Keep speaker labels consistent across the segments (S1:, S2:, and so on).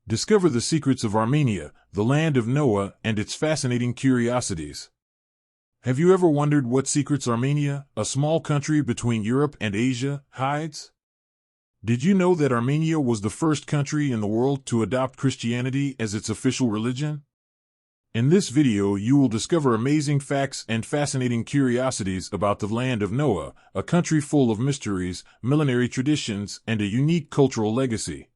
S1: Discover the secrets of Armenia, the land of Noah, and its fascinating curiosities. Have you ever wondered what secrets Armenia, a small country between Europe and Asia, hides? Did you know that Armenia was the first country in the world to adopt Christianity as its official religion? In this video, you will discover amazing facts and fascinating curiosities about the land of Noah, a country full of mysteries, millenary traditions, and a unique cultural legacy.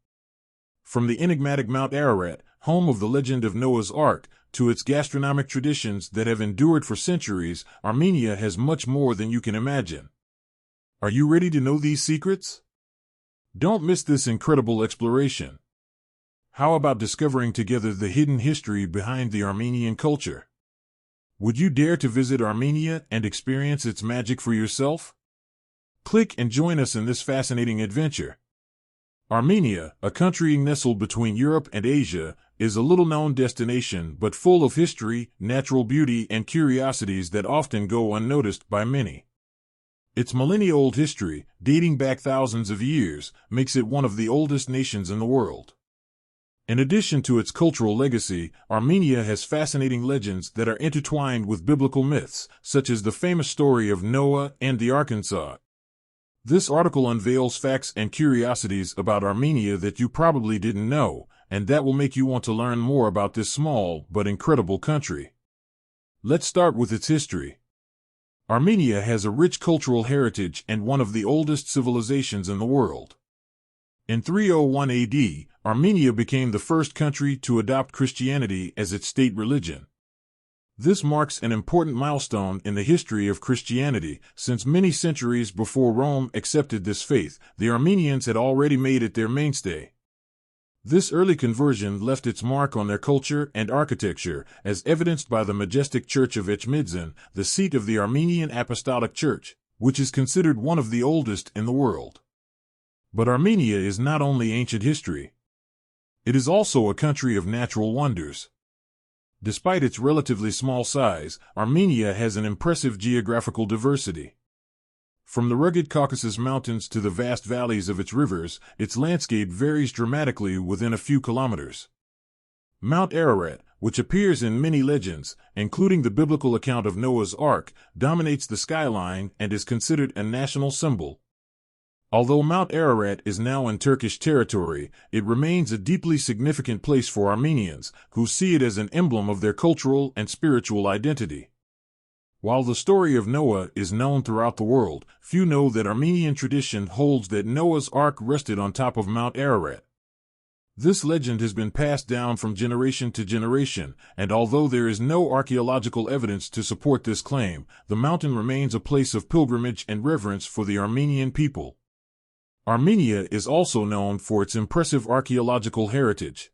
S1: From the enigmatic Mount Ararat, home of the legend of Noah's Ark, to its gastronomic traditions that have endured for centuries, Armenia has much more than you can imagine. Are you ready to know these secrets? Don't miss this incredible exploration. How about discovering together the hidden history behind the Armenian culture? Would you dare to visit Armenia and experience its magic for yourself? Click and join us in this fascinating adventure. Armenia, a country nestled between Europe and Asia, is a little-known destination but full of history, natural beauty, and curiosities that often go unnoticed by many. Its millennia-old history, dating back thousands of years, makes it one of the oldest nations in the world. In addition to its cultural legacy, Armenia has fascinating legends that are intertwined with biblical myths, such as the famous story of Noah and the Arkansas. This article unveils facts and curiosities about Armenia that you probably didn't know, and that will make you want to learn more about this small but incredible country. Let's start with its history. Armenia has a rich cultural heritage and one of the oldest civilizations in the world. In 301 AD, Armenia became the first country to adopt Christianity as its state religion. This marks an important milestone in the history of Christianity, since many centuries before Rome accepted this faith, the Armenians had already made it their mainstay. This early conversion left its mark on their culture and architecture, as evidenced by the majestic Church of Echmidzin, the seat of the Armenian Apostolic Church, which is considered one of the oldest in the world. But Armenia is not only ancient history. It is also a country of natural wonders. Despite its relatively small size, Armenia has an impressive geographical diversity. From the rugged Caucasus Mountains to the vast valleys of its rivers, its landscape varies dramatically within a few kilometers. Mount Ararat, which appears in many legends, including the biblical account of Noah's Ark, dominates the skyline and is considered a national symbol. Although Mount Ararat is now in Turkish territory, it remains a deeply significant place for Armenians, who see it as an emblem of their cultural and spiritual identity. While the story of Noah is known throughout the world, few know that Armenian tradition holds that Noah's Ark rested on top of Mount Ararat. This legend has been passed down from generation to generation, and although there is no archaeological evidence to support this claim, the mountain remains a place of pilgrimage and reverence for the Armenian people. Armenia is also known for its impressive archaeological heritage.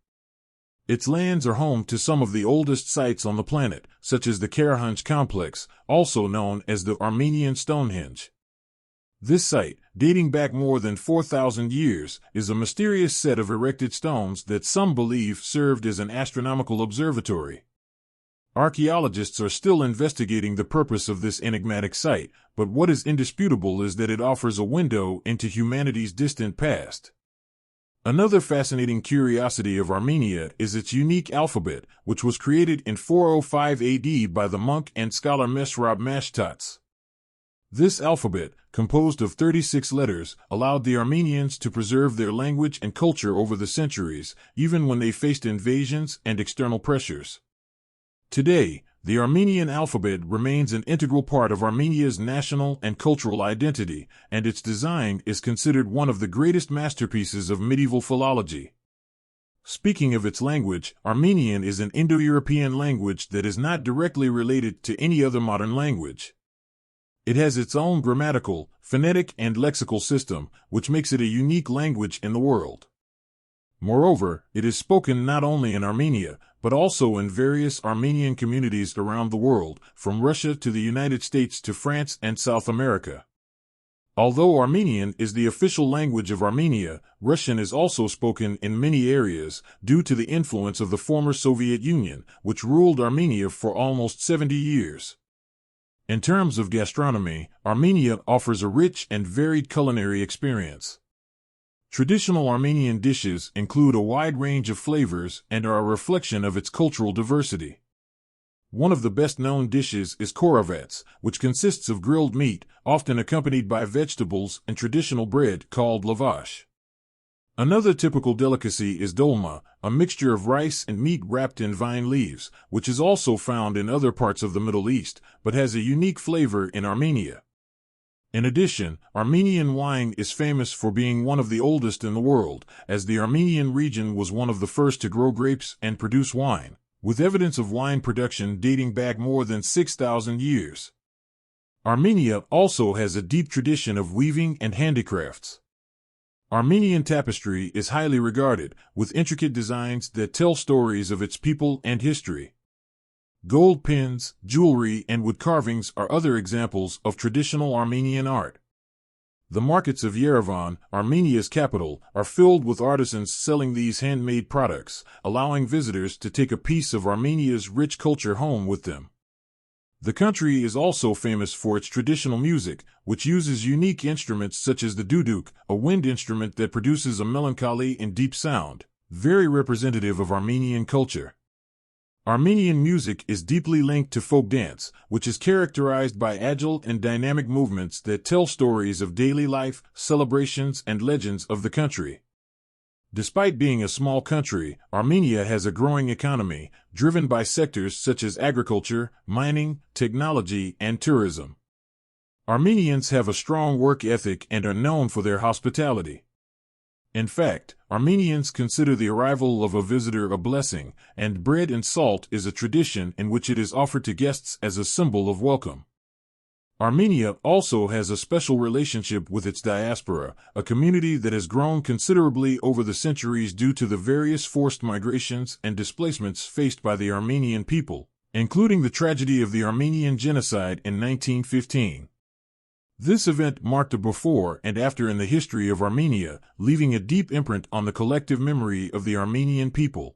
S1: Its lands are home to some of the oldest sites on the planet, such as the Karahanj complex, also known as the Armenian Stonehenge. This site, dating back more than 4,000 years, is a mysterious set of erected stones that some believe served as an astronomical observatory. Archaeologists are still investigating the purpose of this enigmatic site, but what is indisputable is that it offers a window into humanity's distant past. Another fascinating curiosity of Armenia is its unique alphabet, which was created in 405 AD by the monk and scholar Mesrab Mashtats. This alphabet, composed of 36 letters, allowed the Armenians to preserve their language and culture over the centuries, even when they faced invasions and external pressures. Today, the Armenian alphabet remains an integral part of Armenia's national and cultural identity, and its design is considered one of the greatest masterpieces of medieval philology. Speaking of its language, Armenian is an Indo-European language that is not directly related to any other modern language. It has its own grammatical, phonetic, and lexical system, which makes it a unique language in the world. Moreover, it is spoken not only in Armenia, but also in various Armenian communities around the world, from Russia to the United States to France and South America. Although Armenian is the official language of Armenia, Russian is also spoken in many areas, due to the influence of the former Soviet Union, which ruled Armenia for almost 70 years. In terms of gastronomy, Armenia offers a rich and varied culinary experience. Traditional Armenian dishes include a wide range of flavors and are a reflection of its cultural diversity. One of the best-known dishes is korovets, which consists of grilled meat, often accompanied by vegetables and traditional bread called lavash. Another typical delicacy is dolma, a mixture of rice and meat wrapped in vine leaves, which is also found in other parts of the Middle East, but has a unique flavor in Armenia. In addition, Armenian wine is famous for being one of the oldest in the world, as the Armenian region was one of the first to grow grapes and produce wine, with evidence of wine production dating back more than 6,000 years. Armenia also has a deep tradition of weaving and handicrafts. Armenian tapestry is highly regarded, with intricate designs that tell stories of its people and history. Gold pins, jewelry, and wood carvings are other examples of traditional Armenian art. The markets of Yerevan, Armenia's capital, are filled with artisans selling these handmade products, allowing visitors to take a piece of Armenia's rich culture home with them. The country is also famous for its traditional music, which uses unique instruments such as the duduk, a wind instrument that produces a melancholy and deep sound, very representative of Armenian culture. Armenian music is deeply linked to folk dance, which is characterized by agile and dynamic movements that tell stories of daily life, celebrations, and legends of the country. Despite being a small country, Armenia has a growing economy, driven by sectors such as agriculture, mining, technology, and tourism. Armenians have a strong work ethic and are known for their hospitality. In fact, Armenians consider the arrival of a visitor a blessing, and bread and salt is a tradition in which it is offered to guests as a symbol of welcome. Armenia also has a special relationship with its diaspora, a community that has grown considerably over the centuries due to the various forced migrations and displacements faced by the Armenian people, including the tragedy of the Armenian Genocide in 1915. This event marked a before and after in the history of Armenia, leaving a deep imprint on the collective memory of the Armenian people.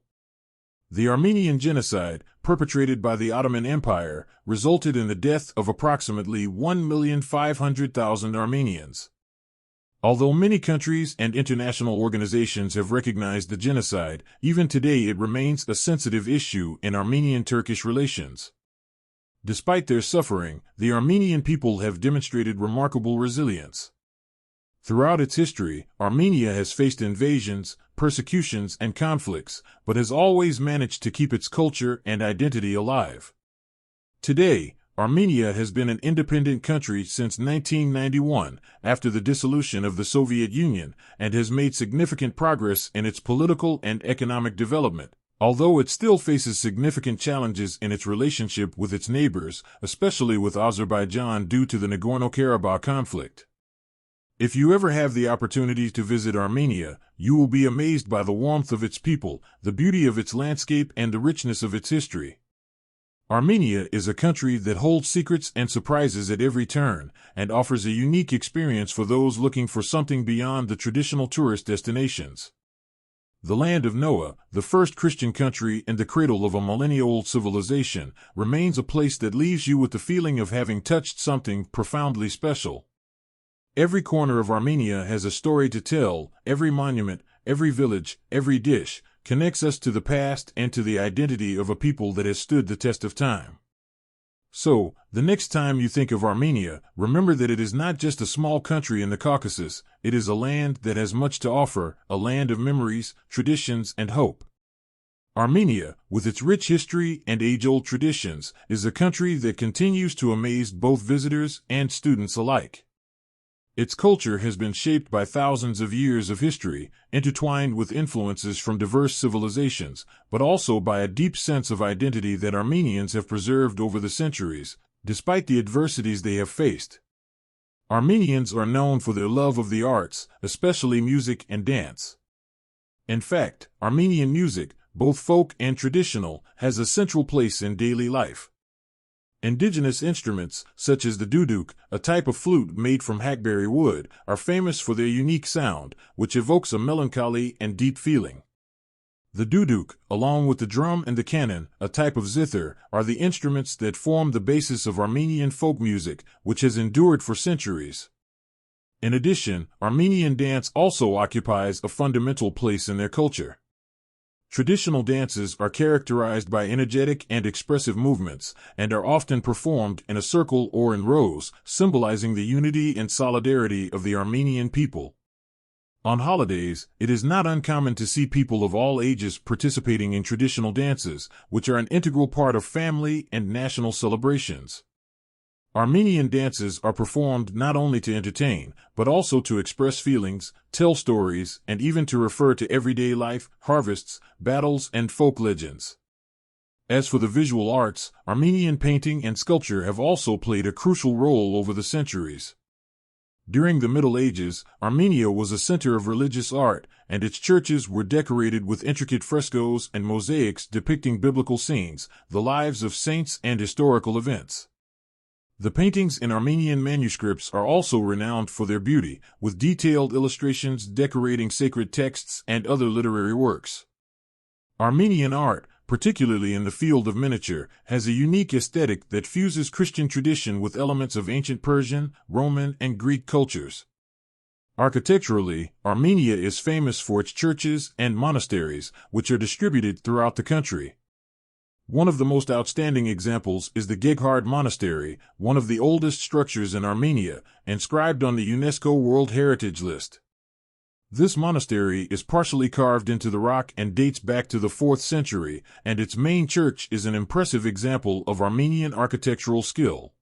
S1: The Armenian Genocide, perpetrated by the Ottoman Empire, resulted in the death of approximately 1,500,000 Armenians. Although many countries and international organizations have recognized the genocide, even today it remains a sensitive issue in Armenian-Turkish relations. Despite their suffering, the Armenian people have demonstrated remarkable resilience. Throughout its history, Armenia has faced invasions, persecutions, and conflicts, but has always managed to keep its culture and identity alive. Today, Armenia has been an independent country since 1991, after the dissolution of the Soviet Union, and has made significant progress in its political and economic development, although it still faces significant challenges in its relationship with its neighbors, especially with Azerbaijan due to the Nagorno-Karabakh conflict. If you ever have the opportunity to visit Armenia, you will be amazed by the warmth of its people, the beauty of its landscape, and the richness of its history. Armenia is a country that holds secrets and surprises at every turn, and offers a unique experience for those looking for something beyond the traditional tourist destinations. The land of Noah, the first Christian country and the cradle of a millennia-old civilization, remains a place that leaves you with the feeling of having touched something profoundly special. Every corner of Armenia has a story to tell. Every monument, every village, every dish connects us to the past and to the identity of a people that has stood the test of time. So, the next time you think of Armenia, remember that it is not just a small country in the Caucasus, it is a land that has much to offer, a land of memories, traditions, and hope. Armenia, with its rich history and age-old traditions, is a country that continues to amaze both visitors and students alike. Its culture has been shaped by thousands of years of history, intertwined with influences from diverse civilizations, but also by a deep sense of identity that Armenians have preserved over the centuries, despite the adversities they have faced. Armenians are known for their love of the arts, especially music and dance. In fact, Armenian music, both folk and traditional, has a central place in daily life. Indigenous instruments, such as the duduk, a type of flute made from hackberry wood, are famous for their unique sound, which evokes a melancholy and deep feeling. The duduk, along with the drum and the cannon, a type of zither, are the instruments that form the basis of Armenian folk music, which has endured for centuries. In addition, Armenian dance also occupies a fundamental place in their culture. Traditional dances are characterized by energetic and expressive movements, and are often performed in a circle or in rows, symbolizing the unity and solidarity of the Armenian people. On holidays, it is not uncommon to see people of all ages participating in traditional dances, which are an integral part of family and national celebrations. Armenian dances are performed not only to entertain, but also to express feelings, tell stories, and even to refer to everyday life, harvests, battles, and folk legends. As for the visual arts, Armenian painting and sculpture have also played a crucial role over the centuries. During the Middle Ages, Armenia was a center of religious art, and its churches were decorated with intricate frescoes and mosaics depicting biblical scenes, the lives of saints, and historical events. The paintings in Armenian manuscripts are also renowned for their beauty, with detailed illustrations decorating sacred texts and other literary works. Armenian art, particularly in the field of miniature, has a unique aesthetic that fuses Christian tradition with elements of ancient Persian, Roman, and Greek cultures. Architecturally, Armenia is famous for its churches and monasteries, which are distributed throughout the country. One of the most outstanding examples is the Geghard Monastery, one of the oldest structures in Armenia, inscribed on the UNESCO World Heritage List. This monastery is partially carved into the rock and dates back to the 4th century, and its main church is an impressive example of Armenian architectural skill.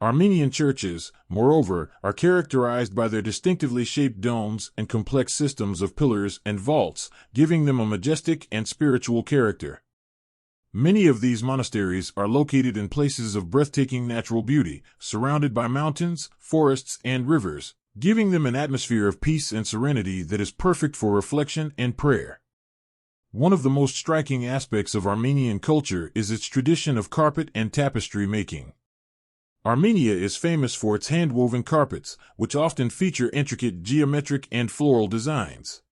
S1: Armenian churches, moreover, are characterized by their distinctively shaped domes and complex systems of pillars and vaults, giving them a majestic and spiritual character. Many of these monasteries are located in places of breathtaking natural beauty, surrounded by mountains, forests, and rivers, giving them an atmosphere of peace and serenity that is perfect for reflection and prayer. One of the most striking aspects of Armenian culture is its tradition of carpet and tapestry making. Armenia is famous for its hand-woven carpets, which often feature intricate geometric and floral designs.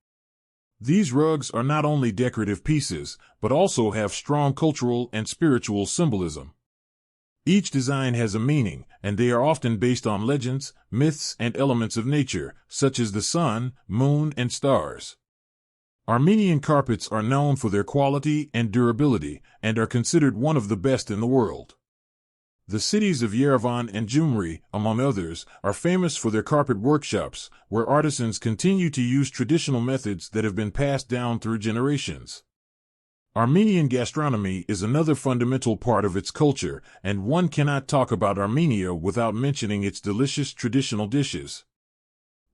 S1: These rugs are not only decorative pieces, but also have strong cultural and spiritual symbolism. Each design has a meaning, and they are often based on legends, myths, and elements of nature, such as the sun, moon, and stars. Armenian carpets are known for their quality and durability, and are considered one of the best in the world. The cities of Yerevan and Gyumri, among others, are famous for their carpet workshops, where artisans continue to use traditional methods that have been passed down through generations. Armenian gastronomy is another fundamental part of its culture, and one cannot talk about Armenia without mentioning its delicious traditional dishes.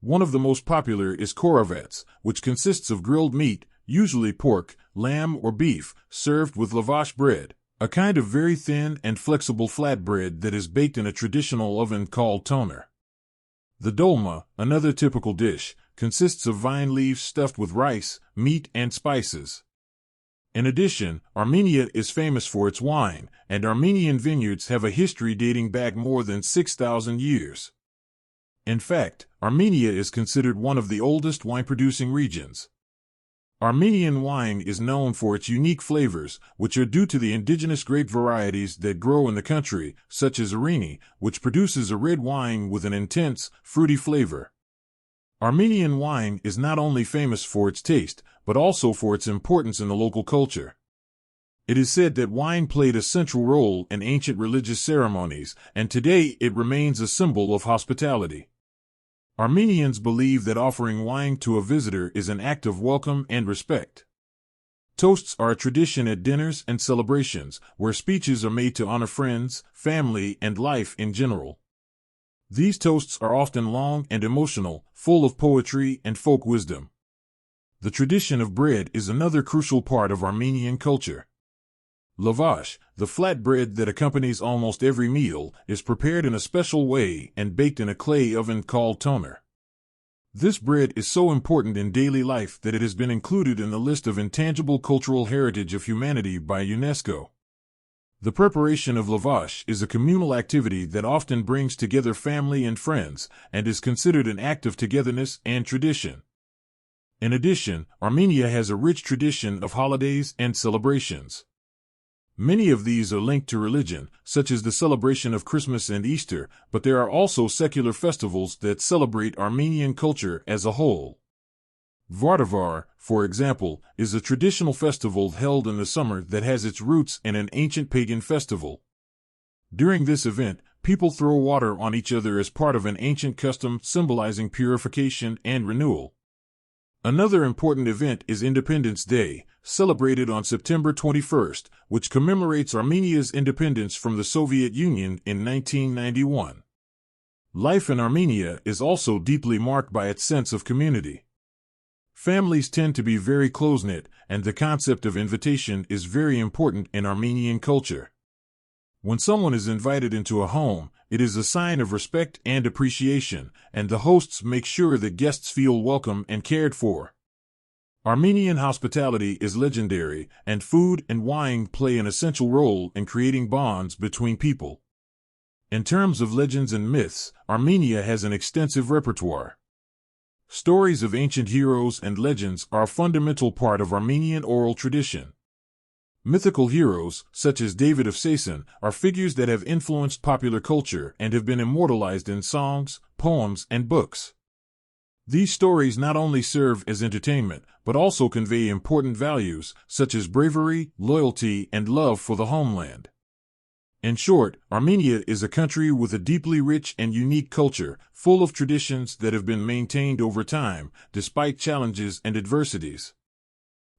S1: One of the most popular is korovats, which consists of grilled meat, usually pork, lamb, or beef, served with lavash bread, a kind of very thin and flexible flatbread that is baked in a traditional oven called toner. The dolma, another typical dish, consists of vine leaves stuffed with rice, meat, and spices. In addition, Armenia is famous for its wine, and Armenian vineyards have a history dating back more than 6,000 years. In fact, Armenia is considered one of the oldest wine-producing regions. Armenian wine is known for its unique flavors, which are due to the indigenous grape varieties that grow in the country, such as Armenia, which produces a red wine with an intense, fruity flavor. Armenian wine is not only famous for its taste, but also for its importance in the local culture. It is said that wine played a central role in ancient religious ceremonies, and today it remains a symbol of hospitality. Armenians believe that offering wine to a visitor is an act of welcome and respect. Toasts are a tradition at dinners and celebrations, where speeches are made to honor friends, family, and life in general. These toasts are often long and emotional, full of poetry and folk wisdom. The tradition of bread is another crucial part of Armenian culture. Lavash, the flatbread that accompanies almost every meal, is prepared in a special way and baked in a clay oven called toner. This bread is so important in daily life that it has been included in the list of intangible cultural heritage of humanity by UNESCO. The preparation of lavash is a communal activity that often brings together family and friends, and is considered an act of togetherness and tradition. In addition, Armenia has a rich tradition of holidays and celebrations. Many of these are linked to religion, such as the celebration of Christmas and Easter, but there are also secular festivals that celebrate Armenian culture as a whole. Vardavar, for example, is a traditional festival held in the summer that has its roots in an ancient pagan festival. During this event, people throw water on each other as part of an ancient custom symbolizing purification and renewal. Another important event is Independence Day, celebrated on September 21st, which commemorates Armenia's independence from the Soviet Union in 1991. Life in Armenia is also deeply marked by its sense of community. Families tend to be very close-knit, and the concept of invitation is very important in Armenian culture. When someone is invited into a home, it is a sign of respect and appreciation, and the hosts make sure that guests feel welcome and cared for. Armenian hospitality is legendary, and food and wine play an essential role in creating bonds between people. In terms of legends and myths, Armenia has an extensive repertoire. Stories of ancient heroes and legends are a fundamental part of Armenian oral tradition. Mythical heroes, such as David of Sasan, are figures that have influenced popular culture and have been immortalized in songs, poems, and books. These stories not only serve as entertainment, but also convey important values, such as bravery, loyalty, and love for the homeland. In short, Armenia is a country with a deeply rich and unique culture, full of traditions that have been maintained over time, despite challenges and adversities.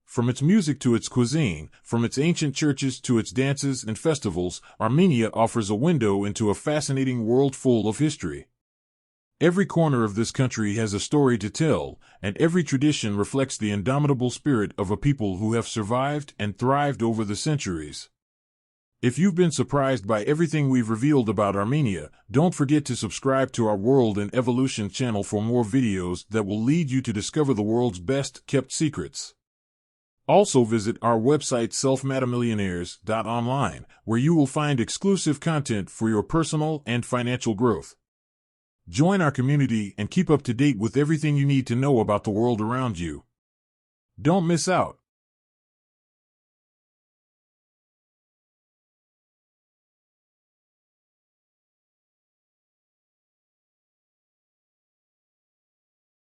S1: From its music to its cuisine, from its ancient churches to its dances and festivals, Armenia offers a window into a fascinating world full of history. Every corner of this country has a story to tell, and every tradition reflects the indomitable spirit of a people who have survived and thrived over the centuries. If you've been surprised by everything we've revealed about Armenia, don't forget to subscribe to our World and Evolution channel for more videos that will lead you to discover the world's best-kept secrets. Also visit our website selfmatamillionaires.online, where you will find exclusive content for your personal and financial growth. Join our community and keep up to date with everything you need to know about the world around you. Don't miss out.